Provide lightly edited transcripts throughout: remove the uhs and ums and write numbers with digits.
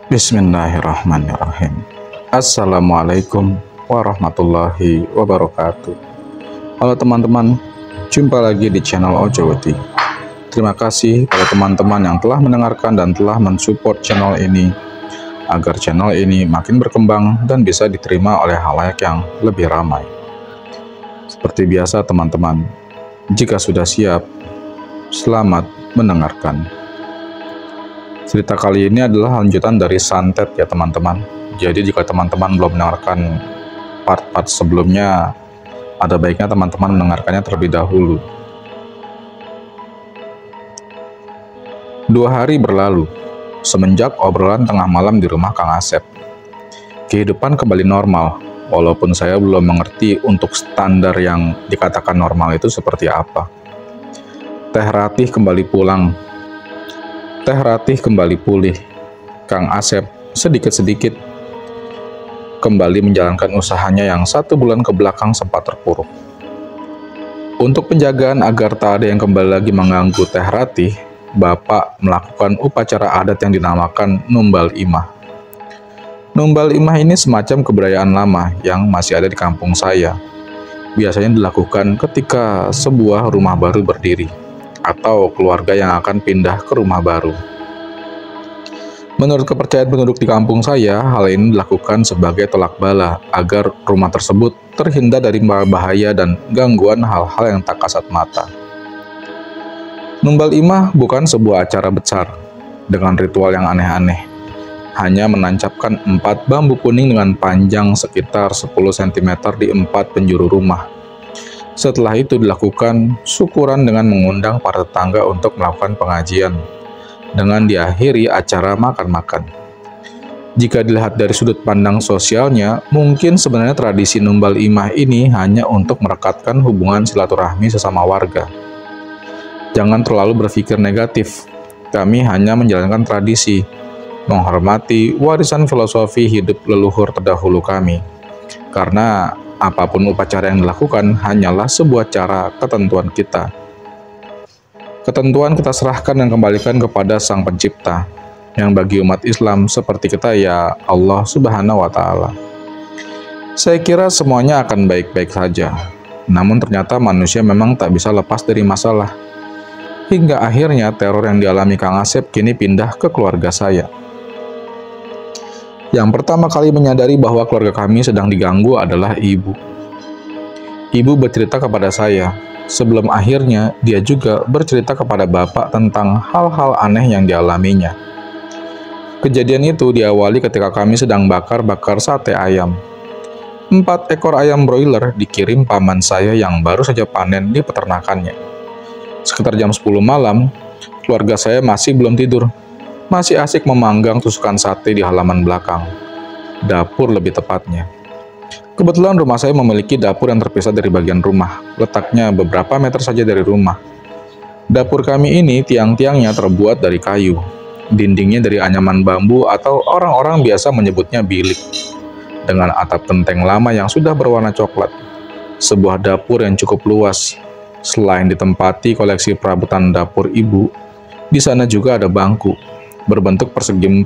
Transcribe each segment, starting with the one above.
Bismillahirrahmanirrahim. Assalamualaikum warahmatullahi wabarakatuh. Halo teman-teman, jumpa lagi di channel Ojowati. Terima kasih pada teman-teman yang telah mendengarkan dan telah mensupport channel ini, agar channel ini makin berkembang dan bisa diterima oleh halayak yang lebih ramai. Seperti biasa teman-teman, jika sudah siap, selamat mendengarkan. Cerita kali ini adalah lanjutan dari santet ya teman-teman. Jadi jika teman-teman belum mendengarkan part-part sebelumnya, ada baiknya teman-teman mendengarkannya terlebih dahulu. 2 hari berlalu, semenjak obrolan tengah malam di rumah Kang Asep. Kehidupan kembali normal, walaupun saya belum mengerti untuk standar yang dikatakan normal itu seperti apa. Teh Ratih kembali pulang. Teh Ratih kembali pulih. Kang Asep sedikit-sedikit kembali menjalankan usahanya yang 1 bulan ke belakang sempat terpuruk. Untuk penjagaan agar tak ada yang kembali lagi mengganggu Teh Ratih, Bapak melakukan upacara adat yang dinamakan Numbal Imah. Numbal Imah ini semacam kebudayaan lama yang masih ada di kampung saya. Biasanya dilakukan ketika sebuah rumah baru berdiri, atau keluarga yang akan pindah ke rumah baru. Menurut kepercayaan penduduk di kampung saya, hal ini dilakukan sebagai tolak bala agar rumah tersebut terhindar dari bahaya dan gangguan hal-hal yang tak kasat mata. Numbal Imah bukan sebuah acara besar dengan ritual yang aneh-aneh. Hanya menancapkan 4 bambu kuning dengan panjang sekitar 10 cm di 4 penjuru rumah. Setelah itu dilakukan syukuran dengan mengundang para tetangga untuk melakukan pengajian, dengan diakhiri acara makan-makan. Jika dilihat dari sudut pandang sosialnya, mungkin sebenarnya tradisi Numbal Imah ini hanya untuk merekatkan hubungan silaturahmi sesama warga. Jangan terlalu berpikir negatif, kami hanya menjalankan tradisi, menghormati warisan filosofi hidup leluhur terdahulu kami. Karena apapun upacara yang dilakukan hanyalah sebuah cara ketentuan kita. Ketentuan kita serahkan dan kembalikan kepada Sang Pencipta, yang bagi umat Islam seperti kita ya Allah Subhanahu wa Ta'ala. Saya kira semuanya akan baik-baik saja, namun ternyata manusia memang tak bisa lepas dari masalah. Hingga akhirnya teror yang dialami Kang Asep kini pindah ke keluarga saya. Yang pertama kali menyadari bahwa keluarga kami sedang diganggu adalah ibu. Ibu bercerita kepada saya, sebelum akhirnya dia juga bercerita kepada bapak tentang hal-hal aneh yang dialaminya. Kejadian itu diawali ketika kami sedang bakar-bakar sate ayam. 4 ekor ayam broiler dikirim paman saya yang baru saja panen di peternakannya. Sekitar jam 10 malam, keluarga saya masih belum tidur. Masih asik memanggang tusukan sate di halaman belakang. Dapur lebih tepatnya. Kebetulan rumah saya memiliki dapur yang terpisah dari bagian rumah, letaknya beberapa meter saja dari rumah. Dapur kami ini tiang-tiangnya terbuat dari kayu, dindingnya dari anyaman bambu atau orang-orang biasa menyebutnya bilik, dengan atap genteng lama yang sudah berwarna coklat. Sebuah dapur yang cukup luas. Selain ditempati koleksi perabotan dapur ibu, di sana juga ada bangku berbentuk persegi 4,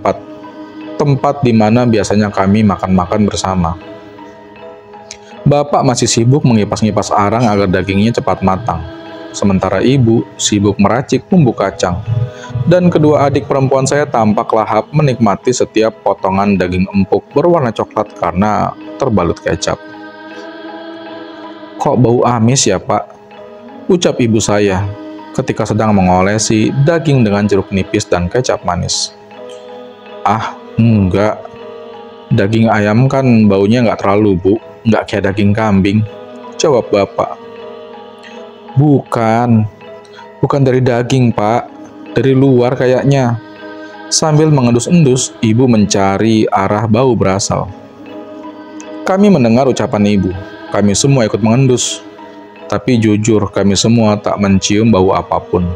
tempat di mana biasanya kami makan-makan bersama. Bapak masih sibuk mengipas-ngipas arang agar dagingnya cepat matang, sementara ibu sibuk meracik bumbu kacang, dan kedua adik perempuan saya tampak lahap menikmati setiap potongan daging empuk berwarna coklat karena terbalut kecap. "Kok bau amis ya, Pak?" ucap ibu saya ketika sedang mengolesi daging dengan jeruk nipis dan kecap manis. "Ah, enggak. Daging ayam kan baunya nggak terlalu, Bu. Nggak kayak daging kambing," jawab bapak. Bukan dari daging, Pak. Dari luar kayaknya." Sambil mengendus-endus, ibu mencari arah bau berasal. Kami mendengar ucapan ibu. Kami semua ikut mengendus. Tapi jujur, kami semua tak mencium bau apapun.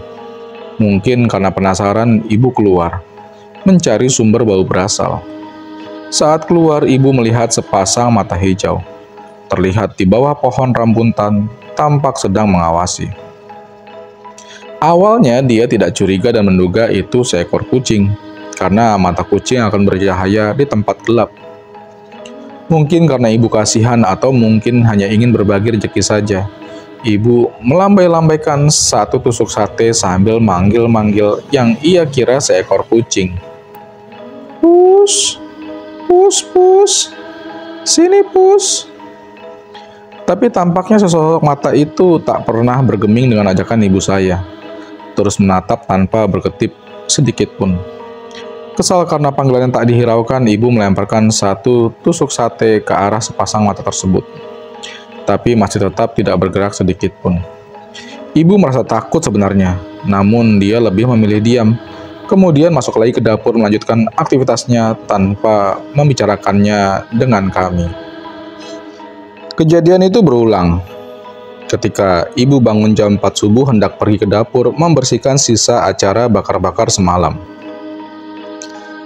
Mungkin karena penasaran, ibu keluar, mencari sumber bau berasal. Saat keluar, ibu melihat sepasang mata hijau. Terlihat di bawah pohon rambutan, tampak sedang mengawasi. Awalnya dia tidak curiga dan menduga itu seekor kucing. karena mata kucing akan bercahaya di tempat gelap. Mungkin karena ibu kasihan atau mungkin hanya ingin berbagi rezeki saja. Ibu melambai-lambaikan satu tusuk sate sambil manggil-manggil yang ia kira seekor kucing. Pus, pus, pus, sini pus. Tapi tampaknya sesosok mata itu tak pernah bergeming dengan ajakan ibu saya. Terus menatap tanpa berkedip sedikit pun. Kesal karena panggilan yang tak dihiraukan, ibu melemparkan satu tusuk sate ke arah sepasang mata tersebut. Tapi masih tetap tidak bergerak sedikit pun. Ibu merasa takut sebenarnya, namun dia lebih memilih diam. Kemudian masuk lagi ke dapur melanjutkan aktivitasnya tanpa membicarakannya dengan kami. Kejadian itu berulang. Ketika ibu bangun jam 4 subuh hendak pergi ke dapur membersihkan sisa acara bakar-bakar semalam.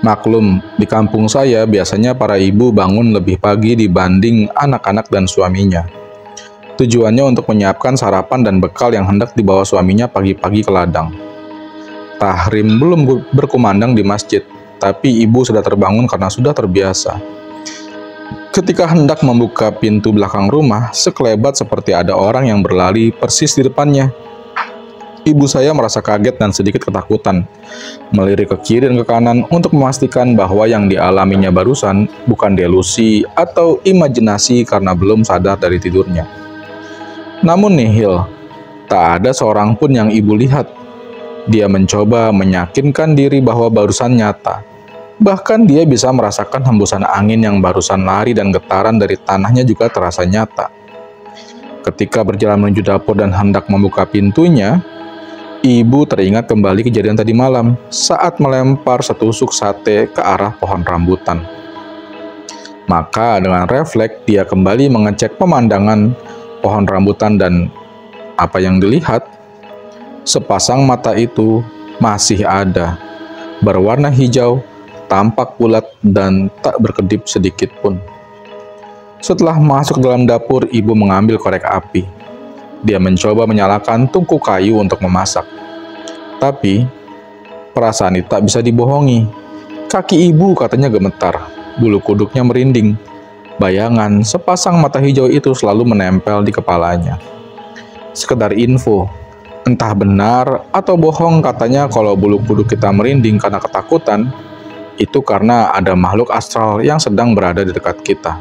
Maklum, di kampung saya biasanya para ibu bangun lebih pagi dibanding anak-anak dan suaminya. Tujuannya untuk menyiapkan sarapan dan bekal yang hendak dibawa suaminya pagi-pagi ke ladang. Tahrim belum berkumandang di masjid, tapi ibu sudah terbangun karena sudah terbiasa. Ketika hendak membuka pintu belakang rumah, sekelebat seperti ada orang yang berlari persis di depannya. Ibu saya merasa kaget dan sedikit ketakutan, melirik ke kiri dan ke kanan untuk memastikan bahwa yang dialaminya barusan bukan delusi atau imajinasi karena belum sadar dari tidurnya. Namun nihil, tak ada seorang pun yang ibu lihat. Dia mencoba meyakinkan diri bahwa barusan nyata. Bahkan dia bisa merasakan hembusan angin yang barusan lari dan getaran dari tanahnya juga terasa nyata. Ketika berjalan menuju dapur dan hendak membuka pintunya, ibu teringat kembali kejadian tadi malam saat melempar setusuk sate ke arah pohon rambutan. Maka dengan refleks dia kembali mengecek pemandangan pohon rambutan dan apa yang dilihat, sepasang mata itu masih ada, berwarna hijau, tampak bulat dan tak berkedip sedikit pun. Setelah masuk dalam dapur, ibu mengambil korek api. Dia mencoba menyalakan tungku kayu untuk memasak. Tapi, perasaan itu tak bisa dibohongi. Kaki ibu katanya gemetar, bulu kuduknya merinding. Bayangan sepasang mata hijau itu selalu menempel di kepalanya. Sekedar info, entah benar atau bohong katanya kalau bulu kuduk kita merinding karena ketakutan, itu karena ada makhluk astral yang sedang berada di dekat kita.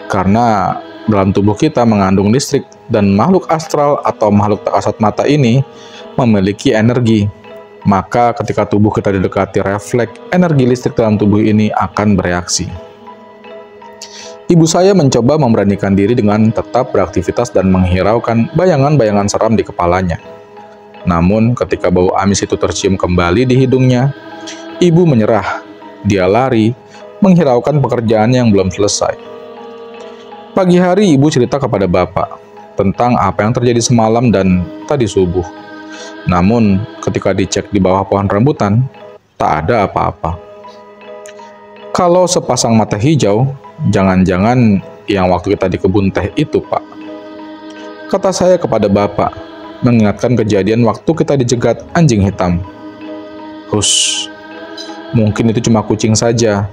Karena dalam tubuh kita mengandung listrik dan makhluk astral atau makhluk tak kasat mata ini memiliki energi. Maka ketika tubuh kita didekati refleks, energi listrik dalam tubuh ini akan bereaksi. Ibu saya mencoba memberanikan diri dengan tetap beraktivitas dan menghiraukan bayangan-bayangan seram di kepalanya. Namun ketika bau amis itu tercium kembali di hidungnya, ibu menyerah. Dia lari, menghiraukan pekerjaan yang belum selesai. Pagi hari ibu cerita kepada bapak tentang apa yang terjadi semalam dan tadi subuh. Namun ketika dicek di bawah pohon rambutan, tak ada apa-apa. Kalau sepasang mata hijau, jangan-jangan yang waktu kita di kebun teh itu, Pak. Kata saya kepada bapak, mengingatkan kejadian waktu kita dijegat anjing hitam. Hush, mungkin itu cuma kucing saja.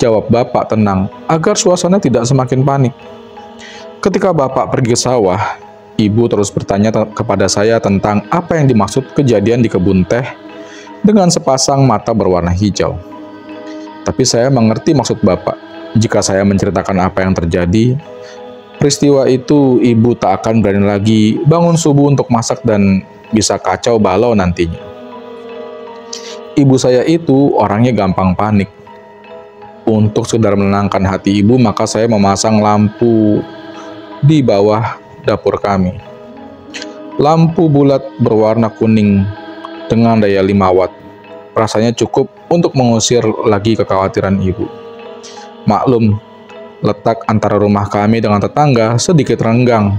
Jawab bapak tenang, agar suasana tidak semakin panik. Ketika bapak pergi ke sawah, ibu terus bertanya kepada saya tentang apa yang dimaksud kejadian di kebun teh dengan sepasang mata berwarna hijau. Tapi saya mengerti maksud bapak. Jika saya menceritakan apa yang terjadi, peristiwa itu ibu tak akan berani lagi bangun subuh untuk masak dan bisa kacau balau nantinya. Ibu saya itu orangnya gampang panik. Untuk sekedar menenangkan hati ibu, maka saya memasang lampu di bawah dapur kami. Lampu bulat berwarna kuning dengan daya 5 watt. Rasanya cukup untuk mengusir lagi kekhawatiran ibu. Maklum, letak antara rumah kami dengan tetangga sedikit renggang,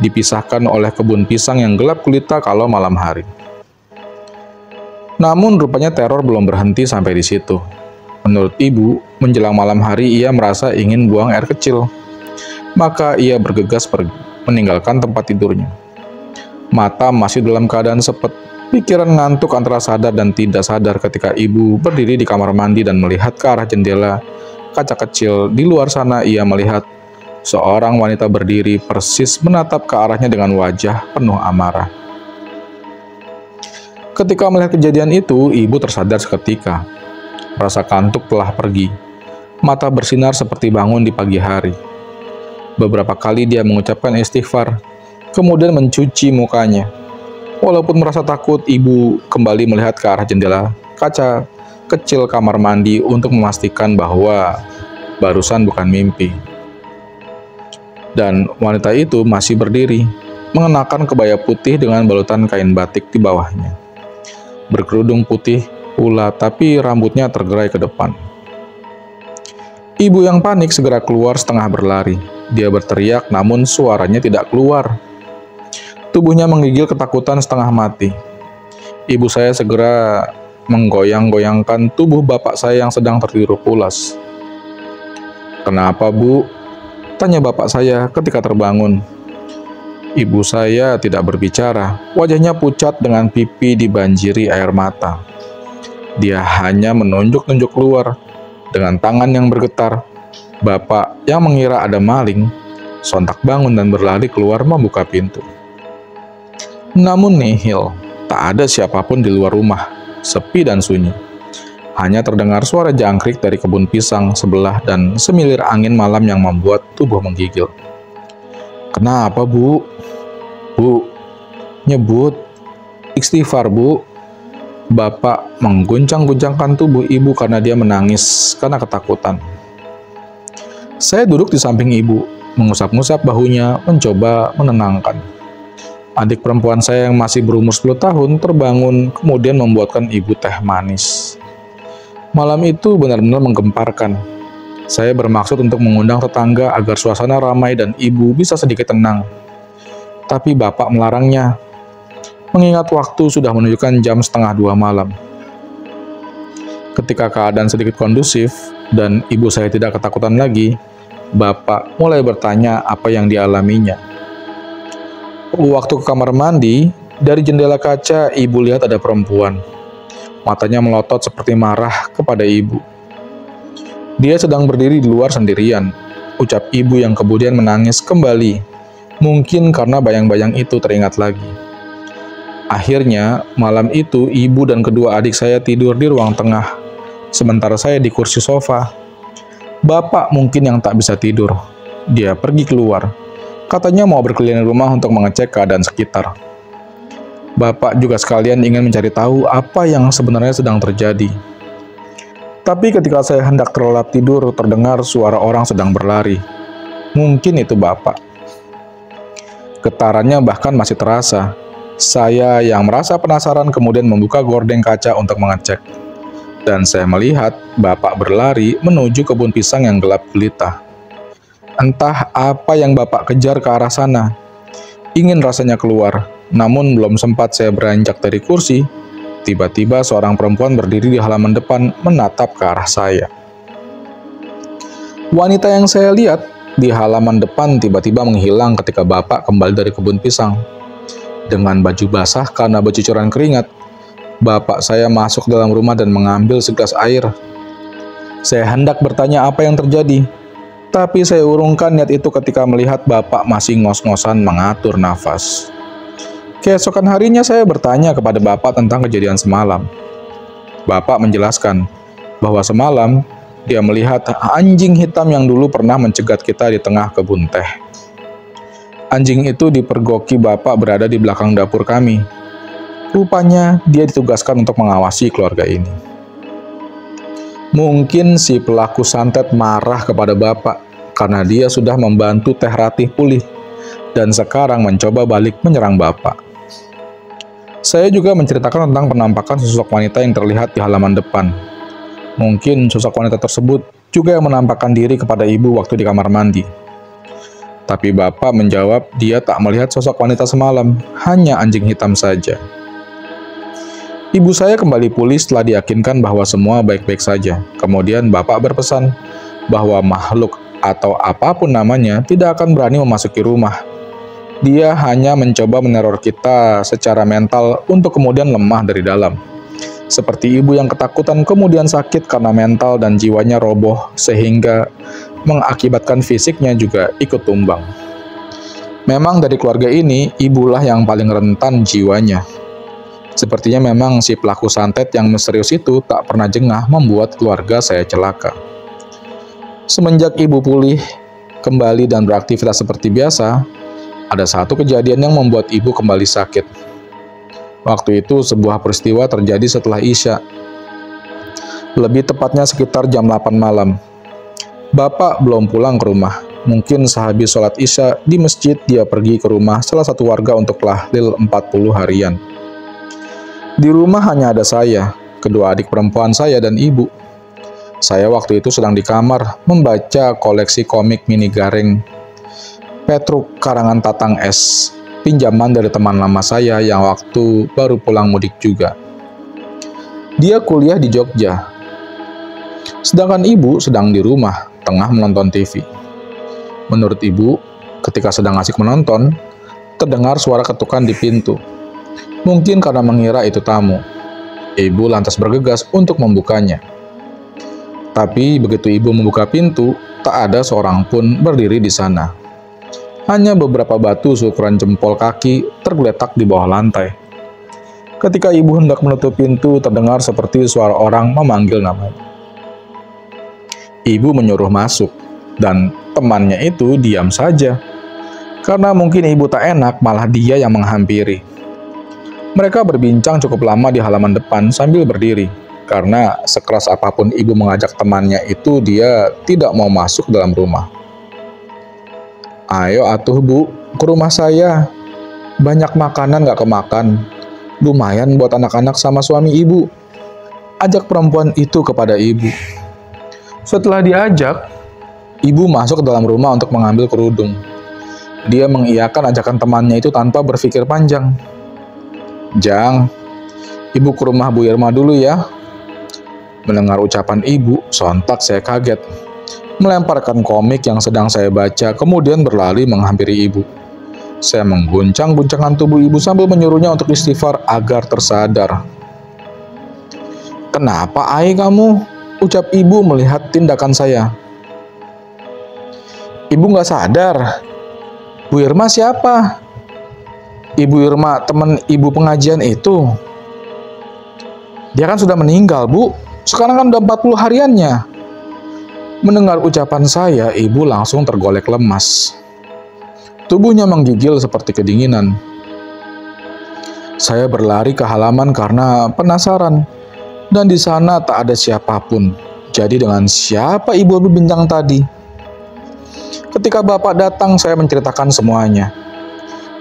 dipisahkan oleh kebun pisang yang gelap gulita kalau malam hari. Namun rupanya teror belum berhenti sampai di situ. Menurut ibu, menjelang malam hari ia merasa ingin buang air kecil. Maka ia bergegas pergi, meninggalkan tempat tidurnya. Mata masih dalam keadaan sepet, Pikiran ngantuk antara sadar dan tidak sadar ketika ibu berdiri di kamar mandi dan melihat ke arah jendela kaca kecil. Di luar sana ia melihat seorang wanita berdiri persis menatap ke arahnya dengan wajah penuh amarah. Ketika melihat kejadian itu, ibu tersadar seketika. Rasa kantuk telah pergi. Mata bersinar seperti bangun di pagi hari. Beberapa kali dia mengucapkan istighfar, kemudian mencuci mukanya. Walaupun merasa takut, ibu kembali melihat ke arah jendela kaca kecil kamar mandi untuk memastikan bahwa barusan bukan mimpi. Dan wanita itu masih berdiri, mengenakan kebaya putih dengan balutan kain batik di bawahnya. Berkerudung putih pula, tapi rambutnya tergerai ke depan. Ibu yang panik segera keluar setengah berlari. Dia berteriak namun suaranya tidak keluar. Tubuhnya menggigil ketakutan setengah mati. Ibu saya segera menggoyang-goyangkan tubuh bapak saya yang sedang tertidur pulas. "Kenapa, Bu?" tanya bapak saya ketika terbangun. Ibu saya tidak berbicara. Wajahnya pucat dengan pipi dibanjiri air mata. Dia hanya menunjuk-nunjuk keluar dengan tangan yang bergetar. Bapak yang mengira ada maling sontak bangun dan berlari keluar membuka pintu. Namun nihil, tak ada siapapun di luar rumah, sepi dan sunyi. Hanya terdengar suara jangkrik dari kebun pisang sebelah dan semilir angin malam yang membuat tubuh menggigil. "Kenapa, Bu?" "Bu, nyebut istighfar, Bu." Bapak mengguncang-guncangkan tubuh ibu karena dia menangis karena ketakutan. Saya duduk di samping ibu, mengusap-ngusap bahunya, mencoba menenangkan. Adik perempuan saya yang masih berumur 10 tahun terbangun, kemudian membuatkan ibu teh manis. Malam itu benar-benar menggemparkan. Saya bermaksud untuk mengundang tetangga agar suasana ramai dan ibu bisa sedikit tenang. Tapi bapak melarangnya, mengingat waktu sudah menunjukkan jam 1:30 malam. Ketika keadaan sedikit kondusif dan ibu saya tidak ketakutan lagi, bapak mulai bertanya apa yang dialaminya. Waktu ke kamar mandi, dari jendela kaca ibu lihat ada perempuan. Matanya melotot seperti marah kepada ibu. Dia sedang berdiri di luar sendirian, ucap ibu yang kemudian menangis kembali, mungkin karena bayang-bayang itu teringat lagi. Akhirnya, malam itu ibu dan kedua adik saya tidur di ruang tengah, sementara saya di kursi sofa. Bapak mungkin yang tak bisa tidur. Dia pergi keluar. Katanya mau berkeliling rumah untuk mengecek keadaan sekitar. Bapak juga sekalian ingin mencari tahu apa yang sebenarnya sedang terjadi. Tapi ketika saya hendak terlelap tidur, terdengar suara orang sedang berlari. Mungkin itu Bapak. Getarannya bahkan masih terasa. Saya yang merasa penasaran kemudian membuka gorden kaca untuk mengecek. Dan saya melihat Bapak berlari menuju kebun pisang yang gelap gulita. Entah apa yang Bapak kejar ke arah sana. Ingin rasanya keluar, namun belum sempat saya beranjak dari kursi, tiba-tiba seorang perempuan berdiri di halaman depan menatap ke arah saya. Wanita yang saya lihat di halaman depan tiba-tiba menghilang ketika Bapak kembali dari kebun pisang. Dengan baju basah karena bercucuran keringat, Bapak saya masuk dalam rumah dan mengambil segelas air. Saya hendak bertanya apa yang terjadi, tapi saya urungkan niat itu ketika melihat Bapak masih ngos-ngosan mengatur nafas. Keesokan harinya saya bertanya kepada Bapak tentang kejadian semalam. Bapak menjelaskan bahwa semalam dia melihat anjing hitam yang dulu pernah mencegat kita di tengah kebun teh. Anjing itu dipergoki Bapak berada di belakang dapur kami. Rupanya dia ditugaskan untuk mengawasi keluarga ini. Mungkin si pelaku santet marah kepada Bapak karena dia sudah membantu Teh Ratih pulih dan sekarang mencoba balik menyerang Bapak. Saya juga menceritakan tentang penampakan sosok wanita yang terlihat di halaman depan. Mungkin sosok wanita tersebut juga yang menampakkan diri kepada ibu waktu di kamar mandi. Tapi Bapak menjawab dia tak melihat sosok wanita semalam, hanya anjing hitam saja. Ibu saya kembali pulih setelah diyakinkan bahwa semua baik-baik saja. Kemudian Bapak berpesan bahwa makhluk atau apapun namanya tidak akan berani memasuki rumah. Dia hanya mencoba meneror kita secara mental untuk kemudian lemah dari dalam. Seperti ibu yang ketakutan kemudian sakit karena mental dan jiwanya roboh sehingga mengakibatkan fisiknya juga ikut tumbang. Memang dari keluarga ini, ibulah yang paling rentan jiwanya. Sepertinya memang si pelaku santet yang misterius itu tak pernah jengah membuat keluarga saya celaka. Semenjak ibu pulih kembali dan beraktivitas seperti biasa, ada satu kejadian yang membuat ibu kembali sakit. Waktu itu sebuah peristiwa terjadi setelah Isya. Lebih tepatnya sekitar jam 8 malam. Bapak belum pulang ke rumah. Mungkin sehabis sholat Isya di masjid dia pergi ke rumah salah satu warga untuk tahlil 40 harian. Di rumah hanya ada saya, kedua adik perempuan saya dan ibu. Saya waktu itu sedang di kamar membaca koleksi komik mini garing Petruk karangan Tatang S, pinjaman dari teman lama saya yang waktu baru pulang mudik juga. Dia kuliah di Jogja, sedangkan ibu sedang di rumah, tengah menonton TV. Menurut ibu, ketika sedang asik menonton, terdengar suara ketukan di pintu. Mungkin karena mengira itu tamu. Ibu lantas bergegas untuk membukanya. Tapi begitu ibu membuka pintu, tak ada seorang pun berdiri di sana. Hanya beberapa batu seukuran jempol kaki tergeletak di bawah lantai. Ketika ibu hendak menutup pintu, terdengar seperti suara orang memanggil namanya. Ibu menyuruh masuk, dan temannya itu diam saja. Karena mungkin ibu tak enak, malah dia yang menghampiri. Mereka berbincang cukup lama di halaman depan sambil berdiri. Karena sekeras apapun ibu mengajak temannya itu, dia tidak mau masuk dalam rumah. "Ayo atuh bu, ke rumah saya. Banyak makanan gak kemakan. Lumayan buat anak-anak sama suami ibu," ajak perempuan itu kepada ibu. Setelah diajak, ibu masuk ke dalam rumah untuk mengambil kerudung. Dia mengiyakan ajakan temannya itu tanpa berpikir panjang. "Jang, ibu ke rumah Bu Irma dulu ya." Mendengar ucapan ibu, sontak saya kaget. Melemparkan komik yang sedang saya baca, kemudian berlari menghampiri ibu. Saya mengguncang-guncangkan tubuh ibu sambil menyuruhnya untuk istighfar agar tersadar. "Kenapa, Ai, kamu?" ucap ibu melihat tindakan saya. "Ibu nggak sadar? Bu Irma siapa?" "Ibu Irma, teman ibu pengajian itu." "Dia kan sudah meninggal, Bu. Sekarang kan udah 40 hariannya." Mendengar ucapan saya, ibu langsung tergolek lemas. Tubuhnya menggigil seperti kedinginan. Saya berlari ke halaman karena penasaran, dan di sana tak ada siapapun. Jadi dengan siapa ibu berbincang tadi? Ketika bapak datang, saya menceritakan semuanya.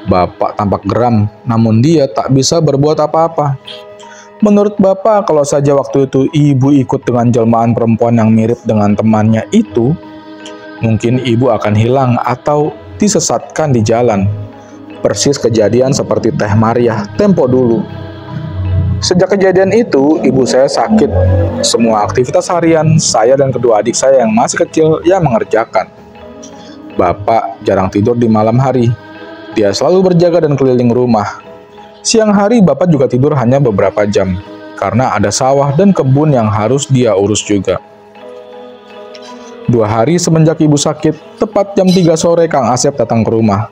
Bapak tampak geram, namun dia tak bisa berbuat apa-apa. Menurut bapak, kalau saja waktu itu ibu ikut dengan jelmaan perempuan yang mirip dengan temannya itu, mungkin ibu akan hilang atau disesatkan di jalan. Persis kejadian seperti Teh Maria tempo dulu. Sejak kejadian itu, ibu saya sakit. Semua aktivitas harian, saya dan kedua adik saya yang masih kecil yang mengerjakan. Bapak jarang tidur di malam hari. Dia selalu berjaga dan keliling rumah. Siang hari bapak juga tidur hanya beberapa jam, karena ada sawah dan kebun yang harus dia urus juga. 2 hari semenjak ibu sakit, tepat jam 3 sore Kang Asep datang ke rumah.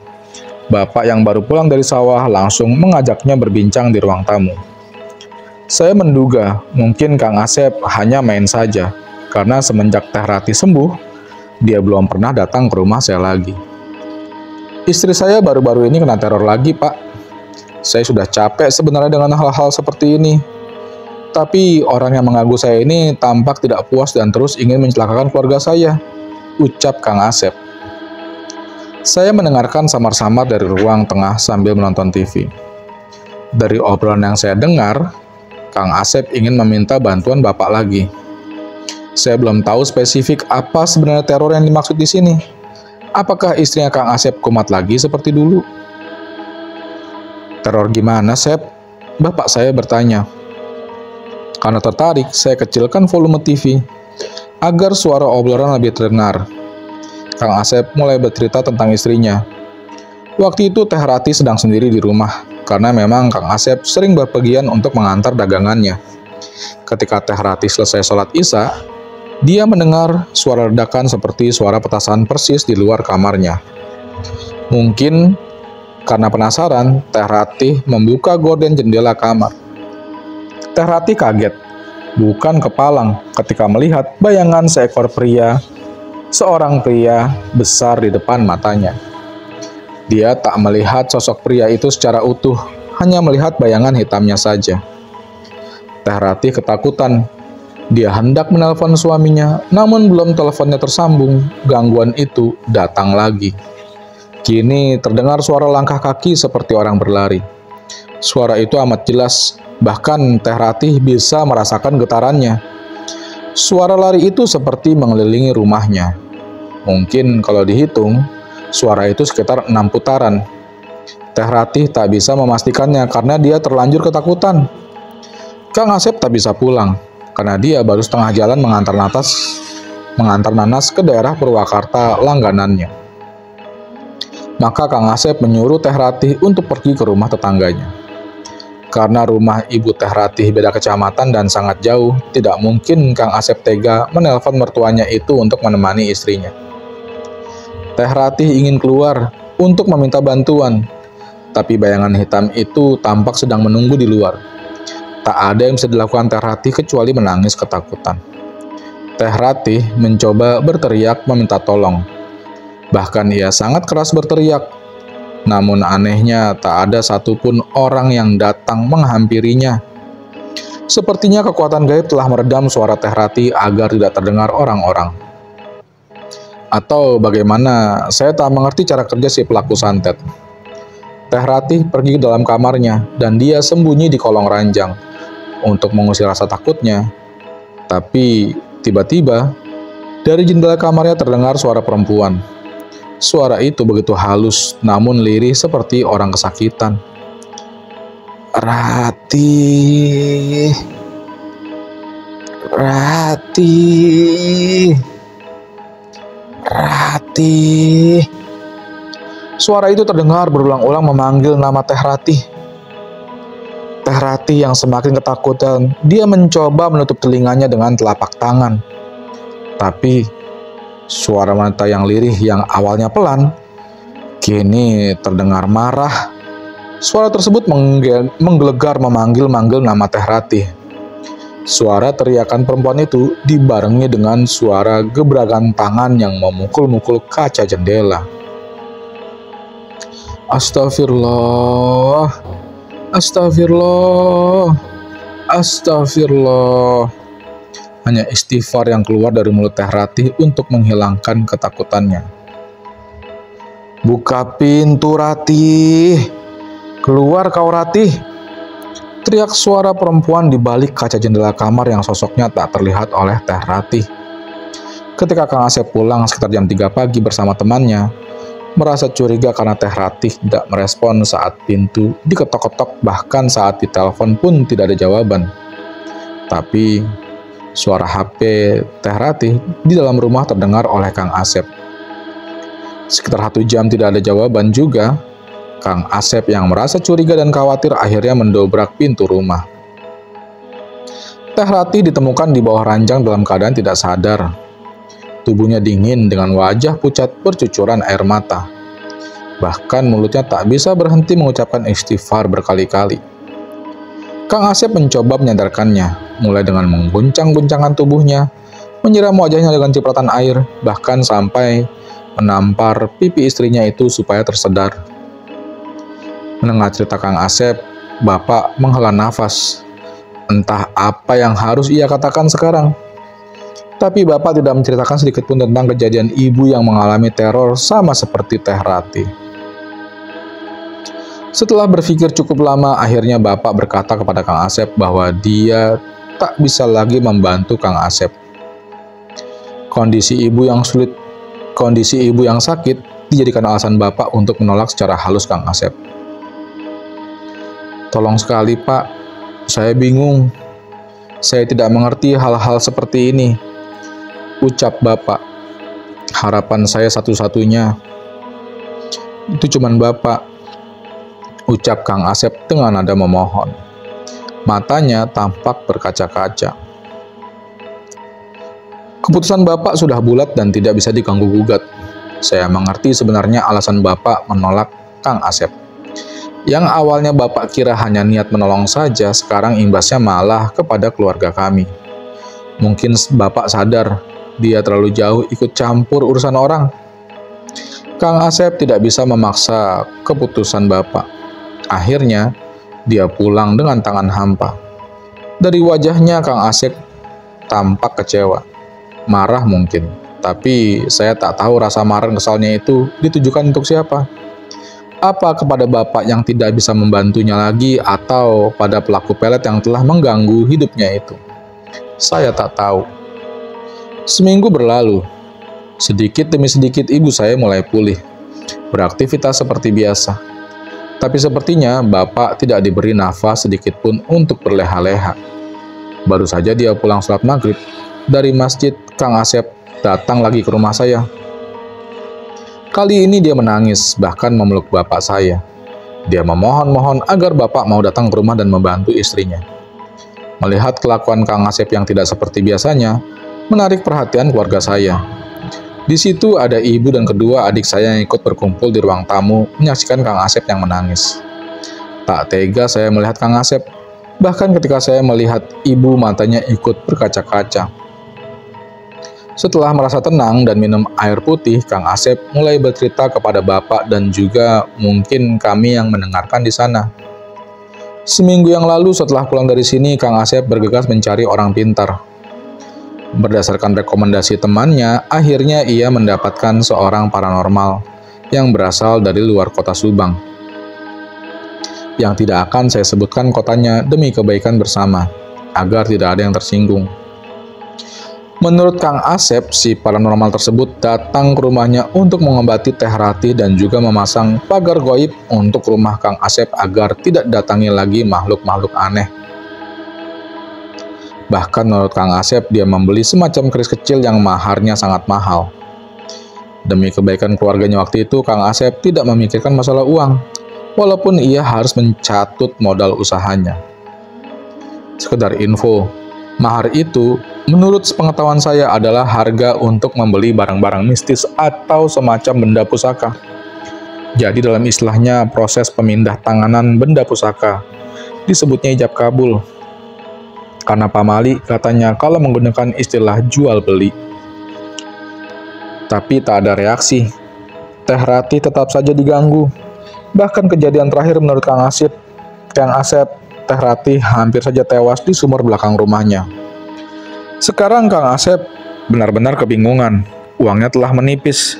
Bapak yang baru pulang dari sawah langsung mengajaknya berbincang di ruang tamu. Saya menduga mungkin Kang Asep hanya main saja, karena semenjak Teh Rati sembuh, dia belum pernah datang ke rumah saya lagi. "Istri saya baru-baru ini kena teror lagi, Pak. Saya sudah capek sebenarnya dengan hal-hal seperti ini. Tapi orang yang mengganggu saya ini tampak tidak puas dan terus ingin mencelakakan keluarga saya," ucap Kang Asep. Saya mendengarkan samar-samar dari ruang tengah sambil menonton TV. Dari obrolan yang saya dengar, Kang Asep ingin meminta bantuan bapak lagi. Saya belum tahu spesifik apa sebenarnya teror yang dimaksud di sini. Apakah istrinya Kang Asep kumat lagi seperti dulu? "Teror gimana, Sep?" bapak saya bertanya. Karena tertarik, saya kecilkan volume TV agar suara obrolan lebih terdengar. Kang Asep mulai bercerita tentang istrinya. Waktu itu Teh Rati sedang sendiri di rumah, karena memang Kang Asep sering berpergian untuk mengantar dagangannya. Ketika Teh Rati selesai sholat Isya, dia mendengar suara ledakan seperti suara petasan persis di luar kamarnya. Mungkin karena penasaran, Teh Rati membuka gorden jendela kamar. Teh Rati kaget, bukan kepalang, ketika melihat bayangan seorang pria besar di depan matanya. Dia tak melihat sosok pria itu secara utuh, hanya melihat bayangan hitamnya saja. Teh Rati ketakutan. Dia hendak menelpon suaminya, namun belum teleponnya tersambung, gangguan itu datang lagi. Kini terdengar suara langkah kaki seperti orang berlari. Suara itu amat jelas, bahkan Teh Rati bisa merasakan getarannya. Suara lari itu seperti mengelilingi rumahnya. Mungkin kalau dihitung, suara itu sekitar 6 putaran. Teh Rati tak bisa memastikannya karena dia terlanjur ketakutan. Kang Asep tak bisa pulang, karena dia baru setengah jalan mengantar Nanas ke daerah Purwakarta langganannya. Maka Kang Asep menyuruh Teh Rati untuk pergi ke rumah tetangganya. Karena rumah ibu Teh Rati beda kecamatan dan sangat jauh, tidak mungkin Kang Asep tega menelpon mertuanya itu untuk menemani istrinya. Teh Rati ingin keluar untuk meminta bantuan, tapi bayangan hitam itu tampak sedang menunggu di luar. Tak ada yang bisa dilakukan Teh Rati kecuali menangis ketakutan. Teh Rati mencoba berteriak meminta tolong. Bahkan ia sangat keras berteriak. Namun anehnya tak ada satupun orang yang datang menghampirinya. Sepertinya kekuatan gaib telah meredam suara Teh Rati agar tidak terdengar orang-orang. Atau bagaimana, saya tak mengerti cara kerja si pelaku santet. Teh Rati pergi ke dalam kamarnya dan dia sembunyi di kolong ranjang untuk mengusir rasa takutnya. Tapi tiba-tiba dari jendela kamarnya terdengar suara perempuan. Suara itu begitu halus namun lirih seperti orang kesakitan. Rati, Rati, Rati. Suara itu terdengar berulang-ulang memanggil nama Teh Rati. Teh Rati yang semakin ketakutan, dia mencoba menutup telinganya dengan telapak tangan. Tapi suara wanita yang lirih yang awalnya pelan, kini terdengar marah. Suara tersebut menggelegar memanggil-manggil nama Teh Rati. Suara teriakan perempuan itu dibarengi dengan suara gebrakan tangan yang memukul-mukul kaca jendela. Astagfirullah, astagfirullah, astagfirullah. Hanya istighfar yang keluar dari mulut Teh Rati untuk menghilangkan ketakutannya. Buka pintu, Rati. Keluar kau, Rati. Teriak suara perempuan di balik kaca jendela kamar yang sosoknya tak terlihat oleh Teh Rati. Ketika Kang Asep pulang sekitar jam 3 pagi bersama temannya, merasa curiga karena Teh Rati tidak merespon saat pintu diketok-ketok, bahkan saat ditelepon pun tidak ada jawaban. Tapi suara HP Teh Rati di dalam rumah terdengar oleh Kang Asep. Sekitar 1 jam tidak ada jawaban juga, Kang Asep yang merasa curiga dan khawatir akhirnya mendobrak pintu rumah. Teh Rati ditemukan di bawah ranjang dalam keadaan tidak sadar. Tubuhnya dingin dengan wajah pucat bercucuran air mata. Bahkan mulutnya tak bisa berhenti mengucapkan istighfar berkali-kali. Kang Asep mencoba menyadarkannya, mulai dengan mengguncang-guncangkan tubuhnya, menyiram wajahnya dengan cipratan air, bahkan sampai menampar pipi istrinya itu supaya tersedar. Mendengar cerita Kang Asep, Bapak menghela nafas. Entah apa yang harus ia katakan sekarang. Tapi Bapak tidak menceritakan sedikit pun tentang kejadian ibu yang mengalami teror sama seperti Teh Rati. Setelah berpikir cukup lama, akhirnya Bapak berkata kepada Kang Asep bahwa dia tak bisa lagi membantu Kang Asep. Kondisi ibu yang sakit dijadikan alasan Bapak untuk menolak secara halus Kang Asep. Tolong sekali, Pak, saya bingung. Saya tidak mengerti hal-hal seperti ini. Ucap Bapak. Harapan saya satu-satunya. Itu cuman Bapak, ucap Kang Asep dengan nada memohon. Matanya tampak berkaca-kaca. Keputusan Bapak sudah bulat dan tidak bisa diganggu-gugat. Saya mengerti sebenarnya alasan Bapak menolak Kang Asep. Yang awalnya Bapak kira hanya niat menolong saja, sekarang imbasnya malah kepada keluarga kami. Mungkin Bapak sadar, dia terlalu jauh ikut campur urusan orang. Kang Asep tidak bisa memaksa keputusan Bapak. Akhirnya, dia pulang dengan tangan hampa. Dari wajahnya Kang Asep tampak kecewa. Marah mungkin, tapi saya tak tahu rasa marah kesalnya itu ditujukan untuk siapa. Apa kepada Bapak yang tidak bisa membantunya lagi atau pada pelaku pelet yang telah mengganggu hidupnya itu? Saya tak tahu. Seminggu berlalu. Sedikit demi sedikit ibu saya mulai pulih, beraktivitas seperti biasa. Tapi sepertinya Bapak tidak diberi nafas sedikit pun untuk berleha-leha. Baru saja dia pulang sholat maghrib dari masjid, Kang Asep datang lagi ke rumah saya. Kali ini dia menangis, bahkan memeluk Bapak saya. Dia memohon-mohon agar Bapak mau datang ke rumah dan membantu istrinya. Melihat kelakuan Kang Asep yang tidak seperti biasanya, menarik perhatian keluarga saya. Di situ ada ibu dan kedua adik saya yang ikut berkumpul di ruang tamu menyaksikan Kang Asep yang menangis. Tak tega saya melihat Kang Asep, bahkan ketika saya melihat ibu matanya ikut berkaca-kaca. Setelah merasa tenang dan minum air putih, Kang Asep mulai bercerita kepada Bapak dan juga mungkin kami yang mendengarkan di sana. Seminggu yang lalu setelah pulang dari sini, Kang Asep bergegas mencari orang pintar. Berdasarkan rekomendasi temannya, akhirnya ia mendapatkan seorang paranormal yang berasal dari luar kota Subang. Yang tidak akan saya sebutkan kotanya demi kebaikan bersama, agar tidak ada yang tersinggung. Menurut Kang Asep, si paranormal tersebut datang ke rumahnya untuk mengobati Teh Ratih dan juga memasang pagar goib untuk rumah Kang Asep agar tidak datangi lagi makhluk-makhluk aneh. Bahkan menurut Kang Asep, dia membeli semacam keris kecil yang maharnya sangat mahal. Demi kebaikan keluarganya waktu itu, Kang Asep tidak memikirkan masalah uang, walaupun ia harus mencatut modal usahanya. Sekedar info, mahar itu menurut sepengetahuan saya adalah harga untuk membeli barang-barang mistis atau semacam benda pusaka. Jadi dalam istilahnya proses pemindah tanganan benda pusaka, disebutnya ijab kabul. Karena Pak Mali katanya kalau menggunakan istilah jual beli. Tapi tak ada reaksi. Teh Ratih tetap saja diganggu. Bahkan kejadian terakhir menurut Kang Asep, Teh Ratih hampir saja tewas di sumur belakang rumahnya. Sekarang Kang Asep benar-benar kebingungan. Uangnya telah menipis.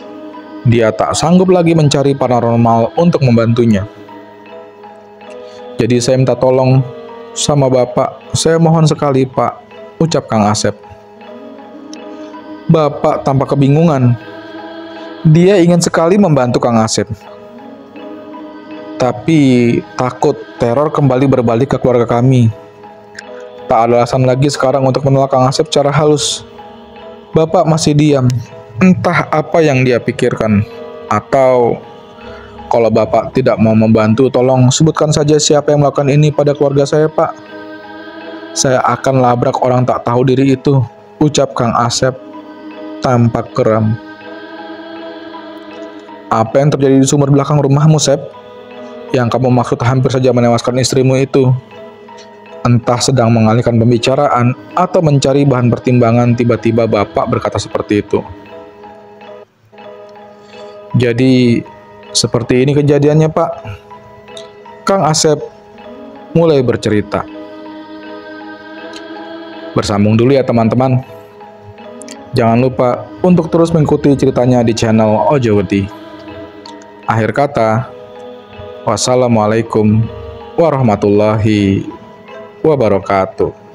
Dia tak sanggup lagi mencari paranormal untuk membantunya. Jadi saya minta tolong sama Bapak, saya mohon sekali Pak, ucap Kang Asep. Bapak tampak kebingungan. Dia ingin sekali membantu Kang Asep. Tapi takut teror kembali berbalik ke keluarga kami. Tak ada alasan lagi sekarang untuk menolak Kang Asep secara halus. Bapak masih diam. Entah apa yang dia pikirkan. Atau kalau Bapak tidak mau membantu, tolong sebutkan saja siapa yang melakukan ini pada keluarga saya, Pak. Saya akan labrak orang tak tahu diri itu, ucap Kang Asep tampak geram. Apa yang terjadi di sumur belakang rumahmu, Sep? Yang kamu maksud hampir saja menewaskan istrimu itu. Entah sedang mengalihkan pembicaraan atau mencari bahan pertimbangan, tiba-tiba Bapak berkata seperti itu. Jadi, seperti ini kejadiannya, Pak. Kang Asep mulai bercerita. Bersambung dulu ya teman-teman. Jangan lupa untuk terus mengikuti ceritanya di channel Ojowedi. Akhir kata, wassalamualaikum warahmatullahi wabarakatuh.